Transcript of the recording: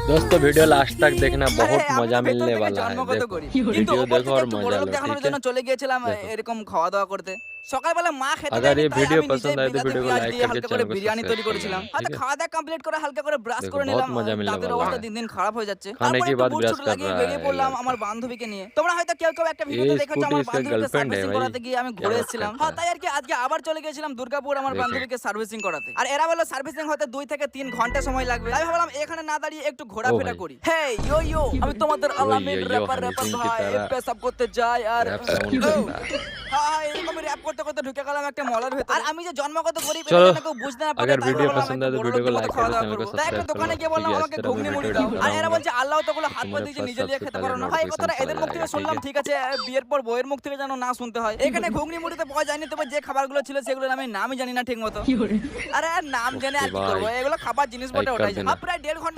दोस्तों video last तक देखना, बहुत আরে, আমি मजा তো ভেতর मिलने থেকে वाला है। জন্মগত देखो করি। কিন্তু वीडियो ওপর देखो থেকে और একটু मजा বড়লোক लो, দেখানোর ठीक है। জন্য চলে গিয়েছিলাম देखो এরকম খাওয়া দাওয়া করতে। সকালবেলা মা খেতে अगर দেয়নি ये তাই वीडियो আমি নিজেই पसंद आए तो বিলাতি वीडियो को পেঁয়াজ लाइक দিয়ে करके হালকা করে चैनल को বিরিয়ানি তৈরি सब्सक्राइब कर করেছিলাম। लेना, হয়তো ठीक है। খাওয়া দাওয়া কমপ্লিট করে হালকা করে ব্রাশ देखो করে बहुत নিলাম। मजा मिलने দাঁতের वाला অবস্থা है। দিন দিন খারাপ হয়ে যাচ্ছে। खाने তারপর के একটু बाद বুট ब्रश ছুট कर লাগিয়ে रहा বেরিয়ে है ये পড়লাম আমার लड़का। বান্ধবীকে নিয়ে। তোমরা হয়তো কেউ কেউ একটা ভিডিওতে ये দেখেছো स्कूटी আমার इसका বান্ধবীকে गर्लफ्रेंड है সার্ভিসিং भाई, করাতে গিয়ে আমি क्या ঘুরে बात এসেছিলাম। करता হ্যাঁ, है। তাই আর কি আজকে আবার চলে গেছিলাম দুর্গাপুর আমার देखो বান্ধবীকে সার্ভিসিং করাতে। আর এরা বলল সার্ভিসিং হতে 2 থেকে 3 ঘন্টা সময় লাগবে। তাই ভাবলাম এখানে না দাঁড়িয়ে একটু ओ ঘোরাফেরা भाई করি। হেই ইয়ো ইয়ো, আমি তোমাদের वही আলামিন यो র্যাপার हनी র্যাপার सिंह की ভাই तरह পেশাব করতে যাই আর रैप साउंड करता है। হ্যাঁ, এরকমই র‍্যাপ করতে করতে ঢুকে গেলাম একটা মলের ভেতর। আর আমি যে জন্মগত গরিব এটা चलो যেন কেউ বুঝতে না পারে। अगर তাই वीडियो ভাবলাম पसंद একটু आए तो वीडियो को বড়লোকদের মতো लाइक খাওয়া करो, দাওয়া चैनल को করবো। তাই একটা सब्सक्राइब कर দোকানে लो, গিয়ে ठीक বললাম है। इस আমাকে तरह मैं ঘুগনি মুড়ি वीडियो দাও। डालता আর এরা रहूंगा। বলছে আল্লাহ তো বলে হাত পা तुम्हारे দিয়েছে पास নিজে দিয়ে सबसे খেতে पहले পারো না। ভাই কথাটা नोटिफिकेशन এদের चला মুখ থেকে जाएगा, ठीक শুনলাম है। ঠিক আছে, বিয়ের পর বউয়ের মুখ থেকে যেন না শুনতে হয়। এখানে ঘুগনি মুড়িতে পাওয়া যায়নি, তবে যে খাবারগুলো ছিল সেগুলোর আমি নামই জানি না ঠিক মতো। আরে নাম জেনে ओके আর কি করবো, भाई এগুলো খাবার জিনিস বটে लाइक कर ওটাই। देना। প্রায় 1.5 ঘন্টা